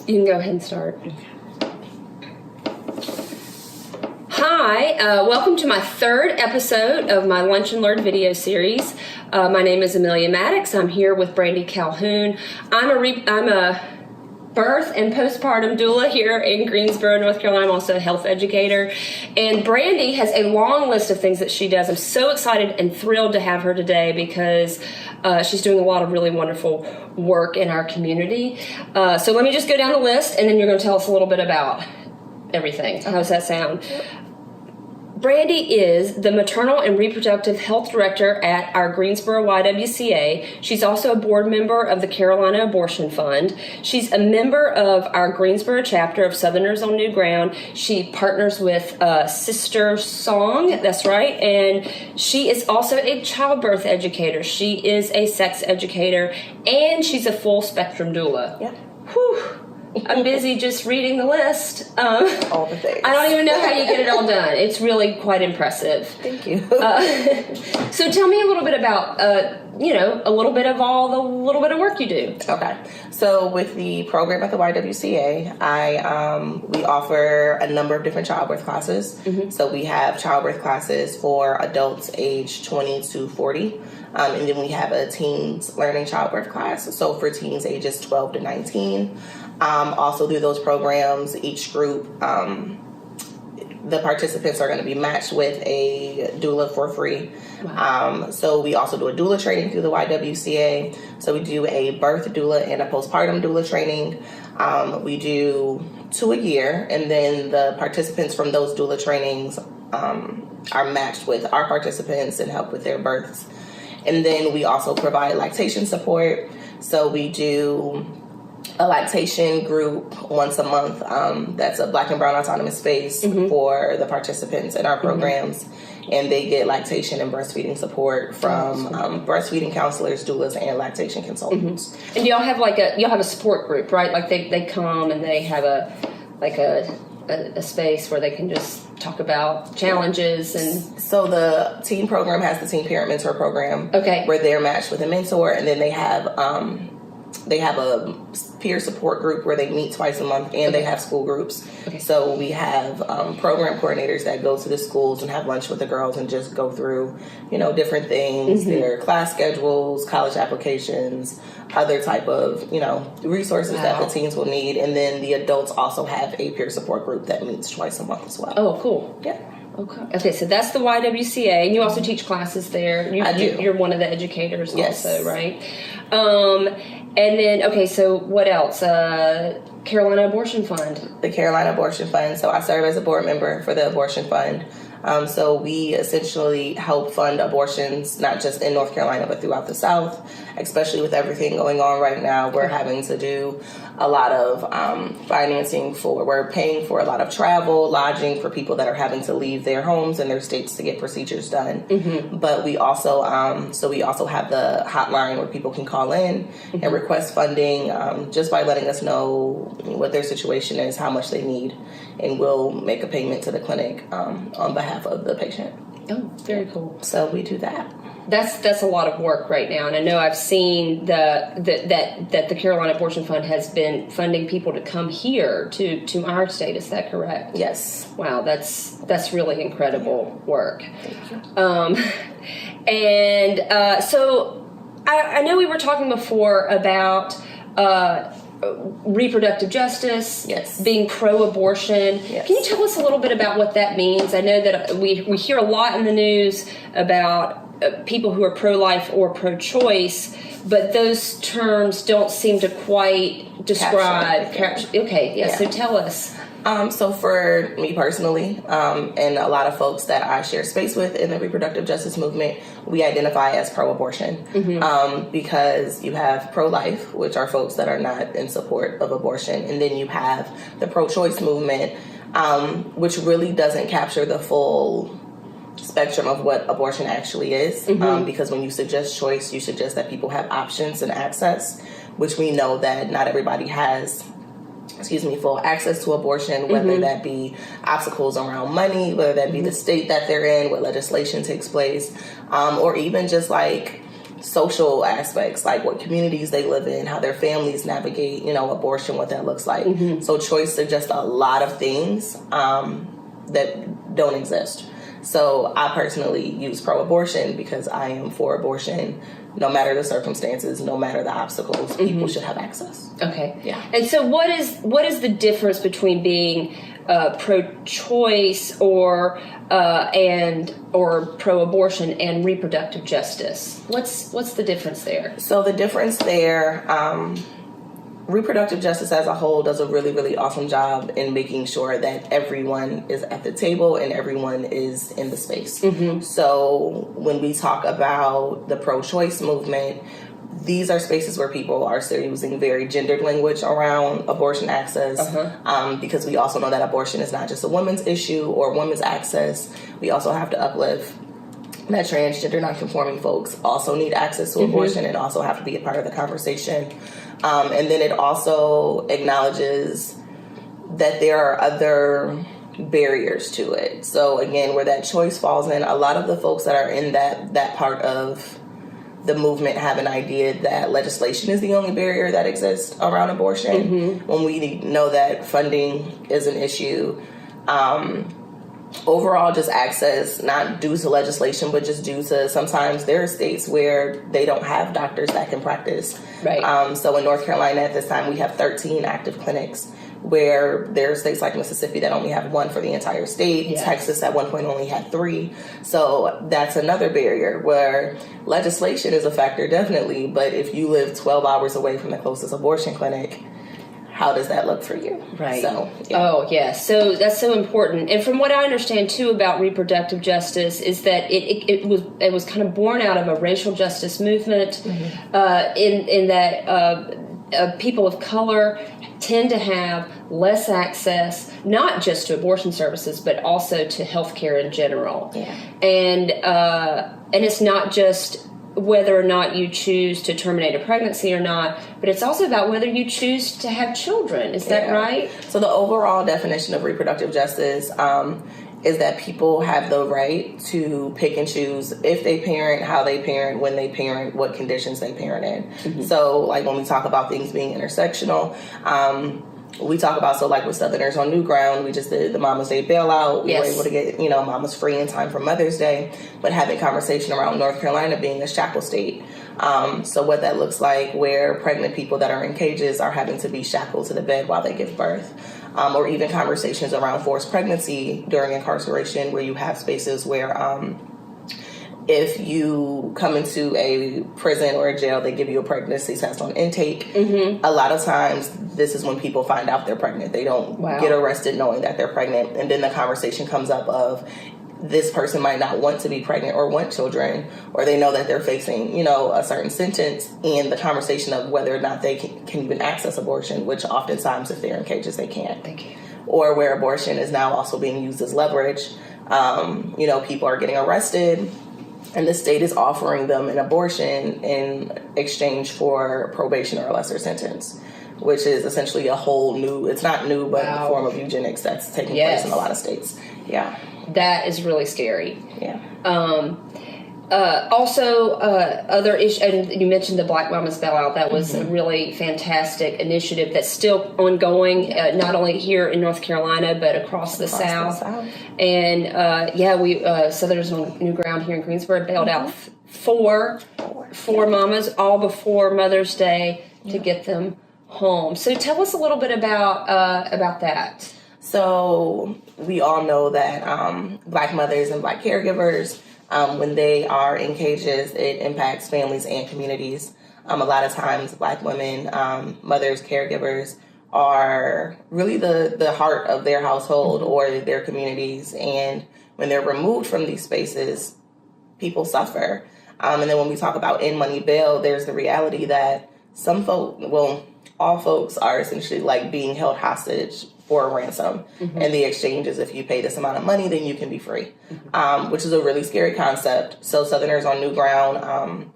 You can go ahead and start. Hi, welcome to my third episode of my Lunch and Learn video series. My name is Amelia Maddox. I'm here with Brandi Calhoun. I'm a birth and postpartum doula here in Greensboro, North Carolina. I'm also a health educator. And Brandi has a long list of things that she does. I'm so excited and thrilled to have her today because she's doing a lot of really wonderful work in our community. So let me just go down the list, and then you're going to tell us a little bit about everything. How does that sound? Brandi is the Maternal and Reproductive Health Director at our Greensboro YWCA. She's also a board member of the Carolina Abortion Fund. She's a member of our Greensboro chapter of Southerners on New Ground. She partners with Sister Song, that's right, and she is also a childbirth educator. She is a sex educator, and she's a full spectrum doula. Yeah. Whew. I'm busy just reading the list. All the things. I don't even know how you get it all done. It's really quite impressive. Thank you. So tell me a little bit about, a little bit of all the little bit of work you do. Okay. So with the program at the YWCA, we offer a number of different childbirth classes. Mm-hmm. So we have childbirth classes for adults age 20 to 40. And then we have a teens learning childbirth class. So for teens ages 12 to 19. Also through those programs, each group, the participants are going to be matched with a doula for free. Wow. So we also do a doula training through the YWCA. So we do a birth doula and a postpartum doula training. We do 2 a year, and then the participants from those doula trainings are matched with our participants and help with their births. And then we also provide lactation support. So we do a lactation group once a month. That's a Black and Brown autonomous space for the participants in our programs. And they get lactation and breastfeeding support from breastfeeding counselors, doulas, and lactation consultants. And y'all have a support group, right? Like they come and they have a space where they can just talk about challenges. And so the teen program has the Teen Parent Mentor program, where they're matched with a mentor, and then they have a peer support group where they meet twice a month, and they have school groups. So we have program coordinators that go to the schools and have lunch with the girls and just go through, different things, their class schedules, college applications, other type of, resources that the teens will need. And then the adults also have a peer support group that meets twice a month as well. Oh, cool. Yeah. Okay, so that's the YWCA, and you also teach classes there. I do. You're one of the educators also, right? And then, so what else? Carolina Abortion Fund. The Carolina Abortion Fund. So I serve as a board member for the Abortion Fund. So we essentially help fund abortions, not just in North Carolina, but throughout the South, especially with everything going on right now. We're having to do a lot of we're paying for a lot of travel, lodging for people that are having to leave their homes and their states to get procedures done. Mm-hmm. But we also, have the hotline where people can call in and request funding just by letting us know what their situation is, how much they need, and we'll make a payment to the clinic on behalf of the patient. Oh, very cool. So we do that. That's a lot of work right now, and I know I've seen that the Carolina Abortion Fund has been funding people to come here to our state. Is that correct? Yes. Wow, that's really incredible work. Thank you. So I know we were talking before about reproductive justice, being pro-abortion. Yes. Can you tell us a little bit about what that means? I know that we hear a lot in the news about people who are pro-life or pro-choice, but those terms don't seem to quite describe. So tell us. So for me personally, and a lot of folks that I share space with in the reproductive justice movement, we identify as pro-abortion because you have pro-life, which are folks that are not in support of abortion, and then you have the pro-choice movement, which really doesn't capture the full spectrum of what abortion actually is, because when you suggest choice, you suggest that people have options and access, which we know that not everybody has full access to abortion, whether that be obstacles around money, whether that be the state that they're in, what legislation takes place, or even just like social aspects, like what communities they live in, how their families navigate, abortion, what that looks like. So choice suggests a lot of things that don't exist. So I personally use pro-abortion because I am for abortion. No matter the circumstances, no matter the obstacles, people should have access. Okay. Yeah. And so what is the difference between being pro-choice or pro-abortion and reproductive justice? What's the difference there? So the difference there, reproductive justice as a whole does a really, really awesome job in making sure that everyone is at the table and everyone is in the space. So when we talk about the pro-choice movement, these are spaces where people are still using very gendered language around abortion access, because we also know that abortion is not just a woman's issue or women's access. We also have to uplift that transgender non-conforming folks also need access to abortion and also have to be a part of the conversation. And then it also acknowledges that there are other barriers to it. So again, where that choice falls in, a lot of the folks that are in that part of the movement have an idea that legislation is the only barrier that exists around abortion, when we know that funding is an issue. Overall, just access, not due to legislation, but just due to sometimes there are states where they don't have doctors that can practice. Right. So in North Carolina at this time, we have 13 active clinics, where there are states like Mississippi that only have one for the entire state. Yes. Texas at one point only had 3. So that's another barrier where legislation is a factor, definitely. But if you live 12 hours away from the closest abortion clinic, how does that look for you? Right. So, yeah. Oh, yeah. So that's so important. And from what I understand, too, about reproductive justice is that it was kind of born out of a racial justice movement, in that people of color tend to have less access, not just to abortion services, but also to healthcare in general. Yeah. And it's not just whether or not you choose to terminate a pregnancy or not, but it's also about whether you choose to have children. Is that right? So the overall definition of reproductive justice is that people have the right to pick and choose if they parent, how they parent, when they parent, what conditions they parent in. So like when we talk about things being intersectional, we talk about, so like with Southerners on New Ground, we just did the Mama's Day bailout. We were able to get, mamas free in time for Mother's Day, but having conversation around North Carolina being a shackle state. So what that looks like, where pregnant people that are in cages are having to be shackled to the bed while they give birth. Or even conversations around forced pregnancy during incarceration, where you have spaces where if you come into a prison or a jail, they give you a pregnancy test on intake. A lot of times, this is when people find out they're pregnant. They don't get arrested knowing that they're pregnant. And then the conversation comes up of this person might not want to be pregnant or want children, or they know that they're facing, a certain sentence, and the conversation of whether or not they can even access abortion, which oftentimes if they're in cages, they can't. Thank you. Or where abortion is now also being used as leverage. People are getting arrested, and the state is offering them an abortion in exchange for probation or a lesser sentence, which is essentially a whole new, it's not new, but a form of eugenics that's taking place in a lot of states. Yeah. That is really scary. Yeah. Other issues, and you mentioned the Black Mamas Bailout. That was a really fantastic initiative that's still ongoing, not only here in North Carolina, but across the South. And we Southerners on New Ground here in Greensboro bailed out four mamas, all before Mother's Day, to get them home. So tell us a little bit about that. So we all know that Black mothers and Black caregivers, when they are in cages, it impacts families and communities. A lot of times Black women, mothers, caregivers, are really the heart of their household or their communities. And when they're removed from these spaces, people suffer. And then when we talk about in-money bail, there's the reality that all folks are essentially like being held hostage for a ransom. And the exchange is if you pay this amount of money, then you can be free, which is a really scary concept. So Southerners on New Ground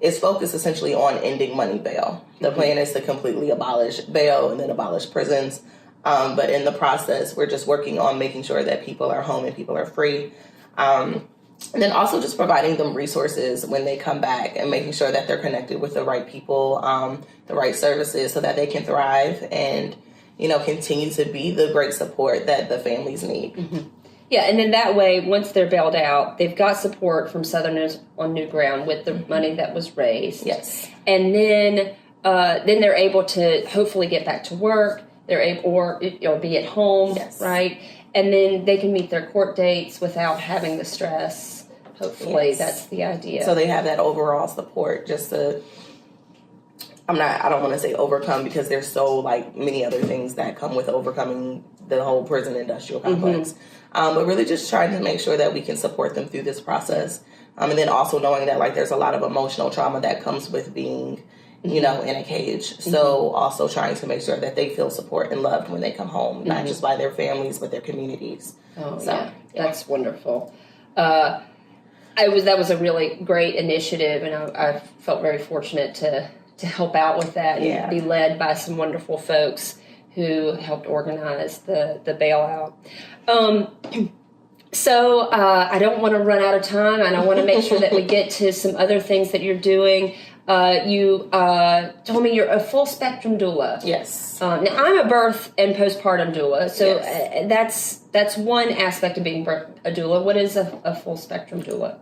is focused essentially on ending money bail. The plan is to completely abolish bail and then abolish prisons. But in the process, we're just working on making sure that people are home and people are free. And then also just providing them resources when they come back and making sure that they're connected with the right people, the right services so that they can thrive and, continue to be the great support that the families need. Mm-hmm. Yeah, and then that way, once they're bailed out, they've got support from Southerners on New Ground with the money that was raised. Yes. And then they're able to hopefully get back to work. They're able, or be at home, yes. right? And then they can meet their court dates without having the stress. Hopefully, yes. That's the idea. So they have that overall support just to, I don't want to say overcome because there's so many other things that come with overcoming the whole prison industrial complex. But really just trying to make sure that we can support them through this process. And then also knowing that there's a lot of emotional trauma that comes with being, in a cage. So also trying to make sure that they feel support and loved when they come home, not just by their families, but their communities. Oh, so, yeah. That's wonderful. That was a really great initiative, and I felt very fortunate to help out with that and be led by some wonderful folks who helped organize the bailout. So I don't want to run out of time, and I want to make sure that we get to some other things that you're doing. You told me you're a full spectrum doula. Yes. Now I'm a birth and postpartum doula, so yes. That's one aspect of being a doula. What is a full spectrum doula?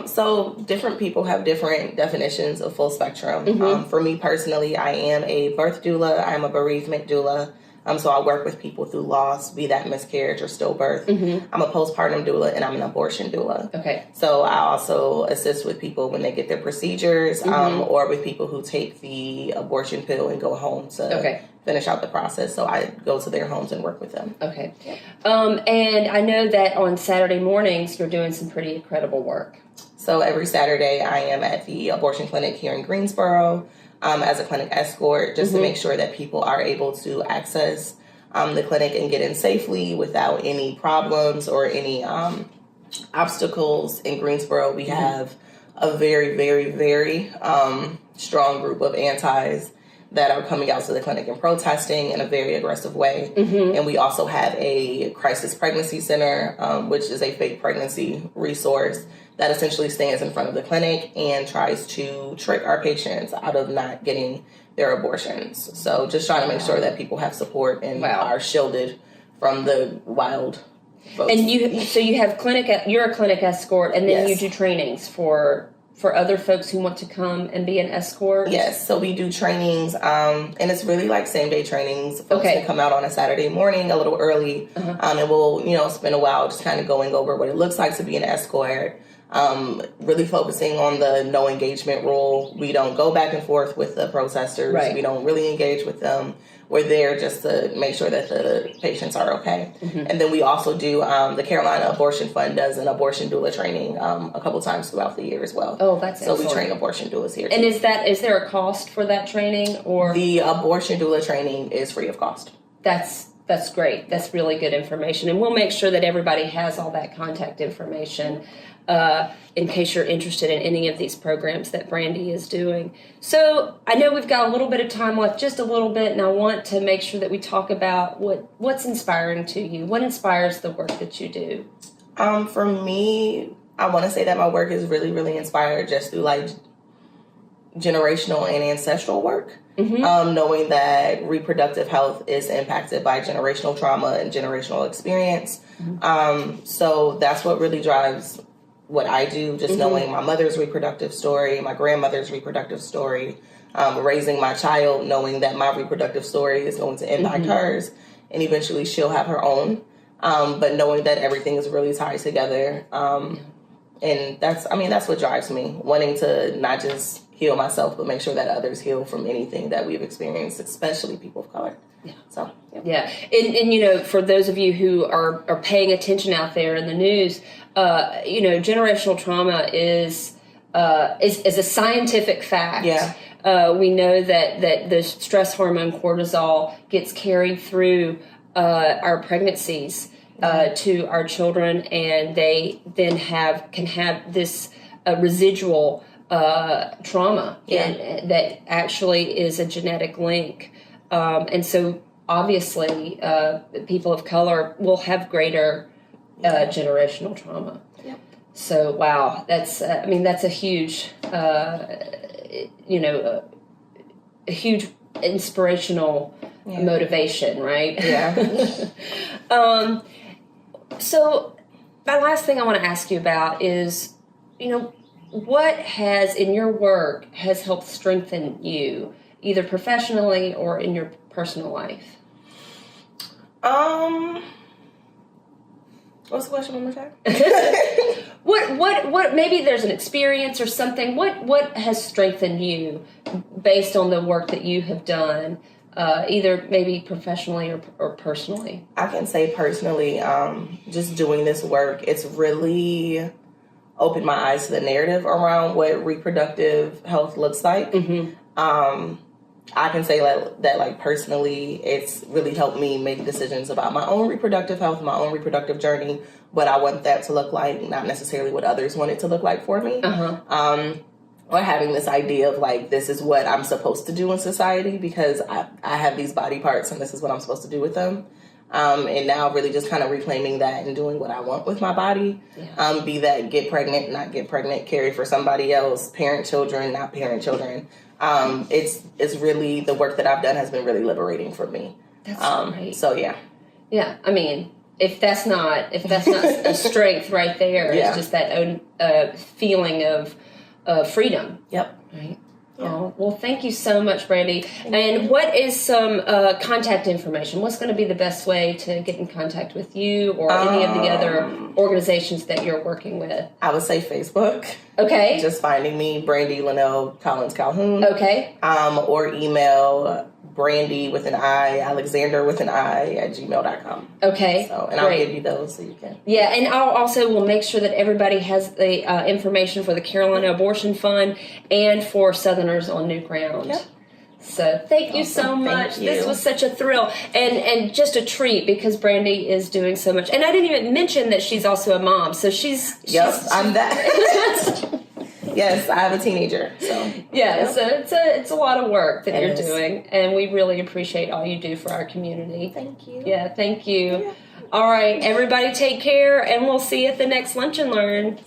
So different people have different definitions of full spectrum. For me personally, I am a birth doula. I'm a bereavement doula. So I work with people through loss, be that miscarriage or stillbirth. I'm a postpartum doula, and I'm an abortion doula. Okay. So I also assist with people when they get their procedures, or with people who take the abortion pill and go home to finish out the process. So I go to their homes and work with them. Okay. And I know that on Saturday mornings you're doing some pretty incredible work. So every Saturday I am at the abortion clinic here in Greensboro. As a clinic escort, just to make sure that people are able to access the clinic and get in safely without any problems or any obstacles. In Greensboro, we have a very, very, very strong group of antis that are coming out to the clinic and protesting in a very aggressive way. And we also have a crisis pregnancy center, which is a fake pregnancy resource that essentially stands in front of the clinic and tries to trick our patients out of not getting their abortions. So just trying to make sure that people have support and are shielded from the wild folks. And you have you're a clinic escort, and then you do trainings for other folks who want to come and be an escort? Yes, so we do trainings, and it's really same day trainings. Folks can come out on a Saturday morning a little early, and we'll, spend a while just kind of going over what it looks like to be an escort. Really focusing on the no engagement rule. We don't go back and forth with the protesters. Right. We don't really engage with them. We're there just to make sure that the patients are okay. And then we also do, the Carolina Abortion Fund does an abortion doula training a couple times throughout the year as well. Oh, that's so excellent. We train abortion doulas here. And is there a cost for that training, or? The abortion doula training is free of cost. That's great. That's really good information. And we'll make sure that everybody has all that contact information in case you're interested in any of these programs that Brandi is doing. So I know we've got a little bit of time left, just a little bit, and I want to make sure that we talk about what's inspiring to you. What inspires the work that you do? For me, I want to say that my work is really, really inspired just through generational and ancestral work. Knowing that reproductive health is impacted by generational trauma and generational experience. So that's what really drives what I do, just knowing my mother's reproductive story, my grandmother's reproductive story, raising my child, knowing that my reproductive story is going to impact hers, and eventually she'll have her own. But knowing that everything is really tied together. And that's what drives me, wanting to not just heal myself, but make sure that others heal from anything that we've experienced, especially people of color. And for those of you who are paying attention out there in the news, generational trauma is a scientific fact. We know that the stress hormone cortisol gets carried through our pregnancies to our children, and they then can have this residual trauma, and that actually is a genetic link. And so obviously people of color will have greater generational trauma. So, wow, that's a huge, a huge inspirational motivation, right? Yeah. So my last thing I want to ask you about is, what has in your work has helped strengthen you, either professionally or in your personal life? What's the question one more time? What maybe there's an experience or something. What has strengthened you based on the work that you have done, either maybe professionally or personally? I can say personally, just doing this work, it's really opened my eyes to the narrative around what reproductive health looks like. I can say that like personally, it's really helped me make decisions about my own reproductive health, my own reproductive journey, what I want that to look like, not necessarily what others want it to look like for me. Or having this idea of like, this is what I'm supposed to do in society because I have these body parts and this is what I'm supposed to do with them. And now really just kind of reclaiming that and doing what I want with my body. Be that get pregnant, not get pregnant, carry for somebody else, parent children, not parent children. It's really, the work that I've done has been really liberating for me. That's great. So yeah. Yeah, I mean, if that's not a strength right there, it's just that own feeling of freedom. Yep. Right. Yeah. Oh, well, thank you so much, Brandi. And what is some contact information? What's going to be the best way to get in contact with you or any of the other organizations that you're working with? I would say Facebook. Okay. Just finding me, Brandi Lynnell Collins-Calhoun. Okay. Or email Brandi with an I, Alexander with an I @gmail.com. Okay. So, and I'll give you those so you can. Yeah, and I'll also will make sure that everybody has the information for the Carolina Abortion Fund and for Southerners on New Ground. Yep. So thank you so much. Thank you. This was such a thrill and just a treat because Brandi is doing so much. And I didn't even mention that she's also a mom. So she's I'm that. Yes, I have a teenager. So yeah, so it's a lot of work that you're doing, and we really appreciate all you do for our community. Thank you. Yeah, thank you. Yeah. All right, everybody, take care, and we'll see you at the next Lunch and Learn.